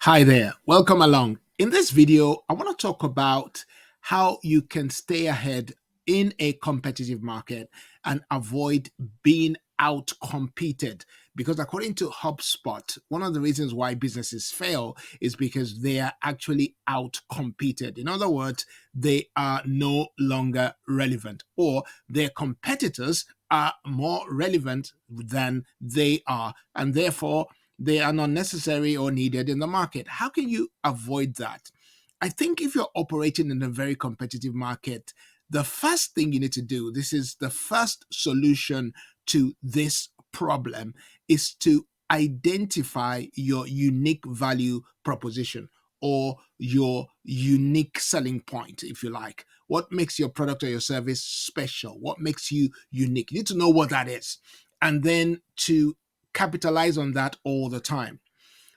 Hi there, welcome along. In this video, I want to talk about how you can stay ahead in a competitive market and avoid being out competed. Because according to HubSpot, one of the reasons why businesses fail is because they are actually out competed. In other words, they are no longer relevant, or their competitors are more relevant than they are, and therefore they are not necessary or needed in the market. How can you avoid that? I think if you're operating in a very competitive market, the first thing you need to do, this is the first solution to this problem, is to identify your unique value proposition or your unique selling point, if you like. What makes your product or your service special? What makes you unique? You need to know what that is. And then to capitalize on that all the time.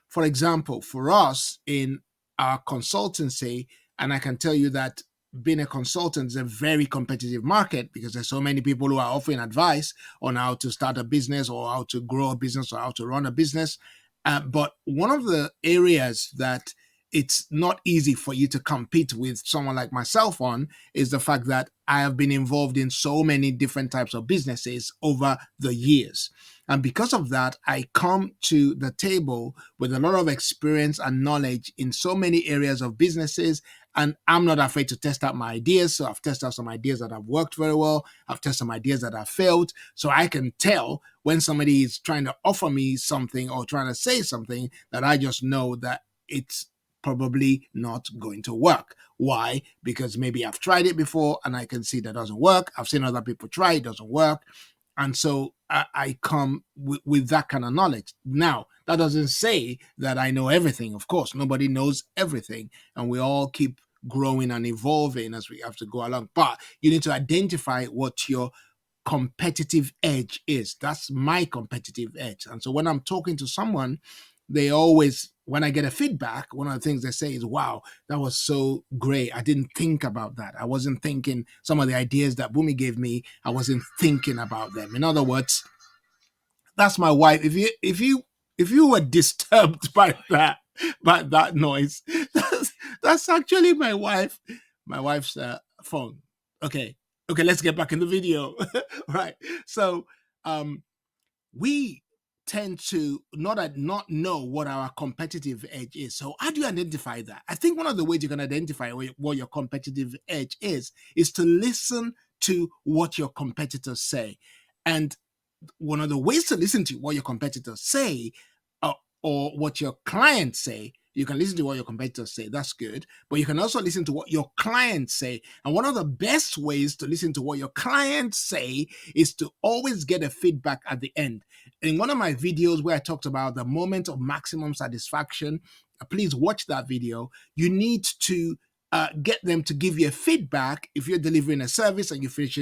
For example, for us in our consultancy, and I can tell you that being a consultant is a very competitive market because there's so many people who are offering advice on how to start a business or how to grow a business or how to run a business. But one of the areas that it's not easy for you to compete with someone like myself on is the fact that I have been involved in so many different types of businesses over the years. And because of that, I come to the table with a lot of experience and knowledge in so many areas of businesses. And I'm not afraid to test out my ideas. So I've tested out some ideas that have worked very well. I've tested some ideas that have failed. So I can tell when somebody is trying to offer me something or trying to say something that I just know that it's probably not going to work. Why? Because maybe I've tried it before and I can see that doesn't work. I've seen other people try, it doesn't work. And so I come with that kind of knowledge. Now, that doesn't say that I know everything. Of course, nobody knows everything. And we all keep growing and evolving as we have to go along. But you need to identify what your competitive edge is. That's my competitive edge. And so when I'm talking to someone, they always, when I get a feedback, one of the things they say is, wow, that was so great. I didn't think about that. I wasn't thinking some of the ideas that Boomy gave me. I wasn't thinking about them. In other words, that's my wife. If you were disturbed by that noise, that's actually my wife, my wife's phone. Okay. Okay, let's get back in the video. Right. So we tend to not know what our competitive edge is. So how do you identify that? I think one of the ways you can identify what your competitive edge is to listen to what your competitors say. And one of the ways to listen to what your competitors say, or what your clients say, you can listen to what your competitors say. That's good. But you can also listen to what your clients say. And one of the best ways to listen to what your clients say is to always get a feedback at the end. In one of my videos where I talked about the moment of maximum satisfaction, please watch that video. You need to get them to give you a feedback if you're delivering a service and you finish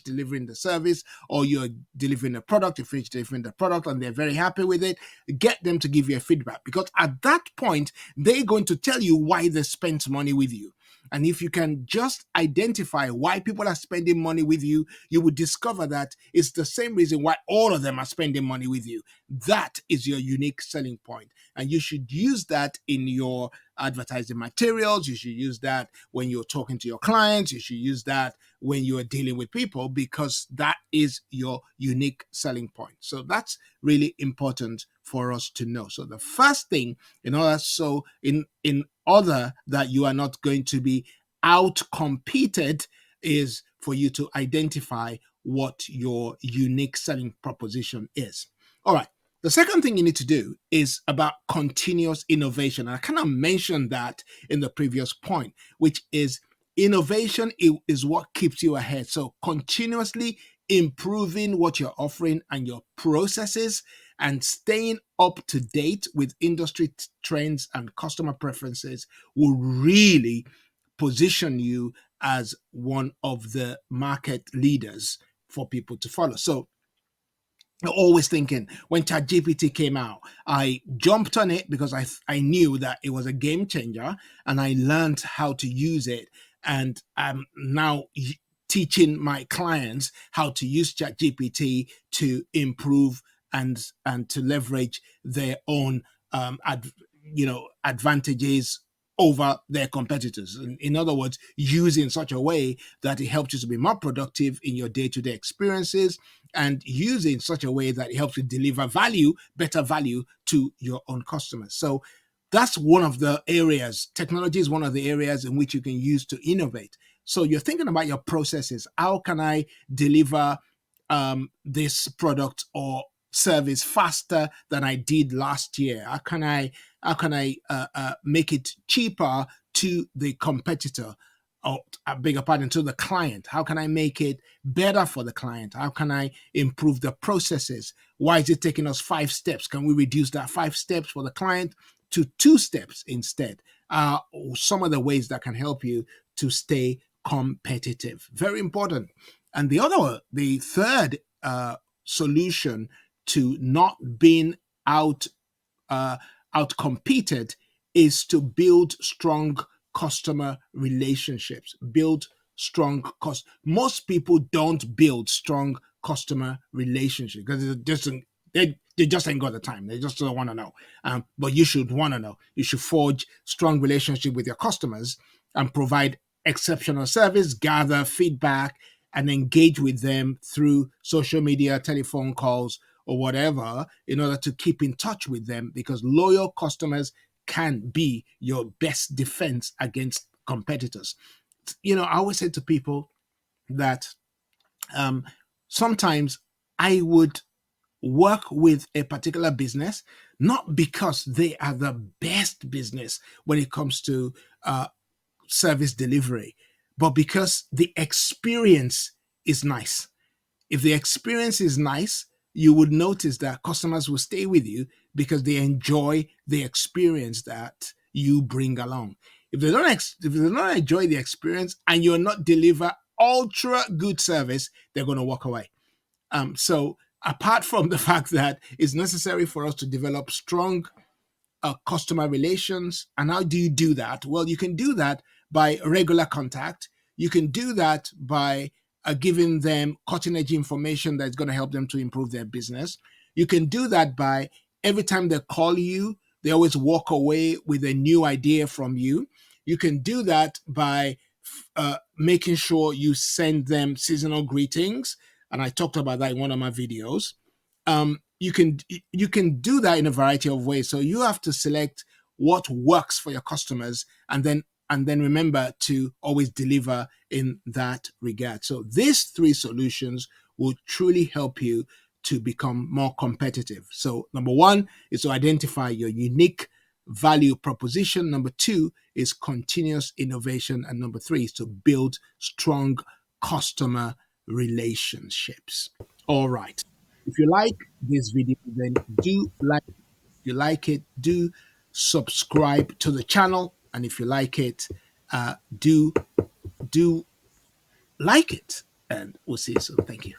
delivering the service, or you're delivering a product, you finish delivering the product and they're very happy with it. Get them to give you a feedback, because at that point they're going to tell you why they spent money with you. And if you can just identify why people are spending money with you, you will discover that it's the same reason why all of them are spending money with you. That is your unique selling point. And you should use that in your advertising materials. You should use that when you're talking to your clients. You should use that when you're dealing with people, because that is your unique selling point. So that's really important for us to know. So the first thing, in order that you are not going to be out competed, is for you to identify what your unique selling proposition is. All right. The second thing you need to do is about continuous innovation. And I kind of mentioned that in the previous point, which is innovation is what keeps you ahead. So continuously improving what you're offering and your processes, and staying up to date with industry trends and customer preferences will really position you as one of the market leaders for people to follow. So always thinking, when ChatGPT came out, I jumped on it because I knew that it was a game changer, and I learned how to use it. And I'm now teaching my clients how to use ChatGPT to improve and to leverage their own advantages over their competitors. In other words, use in such a way that it helps you to be more productive in your day-to-day experiences, and use in such a way that it helps you deliver value, better value to your own customers. So that's one of the areas. Technology is one of the areas in which you can use to innovate. So you're thinking about your processes. How can I deliver this product or service faster than I did last year? How can I make it cheaper to the competitor? Or I beg your pardon, to the client. How can I make it better for the client? How can I improve the processes? Why is it taking us 5 steps? Can we reduce that 5 steps for the client to 2 steps instead? Some of the ways that can help you to stay competitive. Very important. And the third solution to not being out outcompeted is to build strong customer relationships. Build strong cost. Most people don't build strong customer relationships because they just ain't got the time. They just don't want to know. But you should want to know. You should forge strong relationship with your customers and provide exceptional service, gather feedback, and engage with them through social media, telephone calls, or whatever, in order to keep in touch with them, because loyal customers can be your best defense against competitors. I always say to people that sometimes I would work with a particular business, not because they are the best business when it comes to service delivery, but because the experience is nice. If the experience is nice, you would notice that customers will stay with you because they enjoy the experience that you bring along. If they don't enjoy the experience and you're not deliver ultra good service, they're going to walk away. So apart from the fact that it's necessary for us to develop strong customer relations. And how do you do that? Well, you can do that by regular contact. You can do that by giving them cutting edge information that's going to help them to improve their business. You can do that by every time they call you, they always walk away with a new idea from you. You can do that by making sure you send them seasonal greetings. And I talked about that in one of my videos. You can do that in a variety of ways. So you have to select what works for your customers, and then remember to always deliver in that regard. So these 3 solutions will truly help you to become more competitive. So number 1 is to identify your unique value proposition. Number 2 is continuous innovation. And number 3 is to build strong customer relationships. All right. If you like this video, then do like. If you like it, do subscribe to the channel. And if you like it, do like it. And we'll see you soon. Thank you.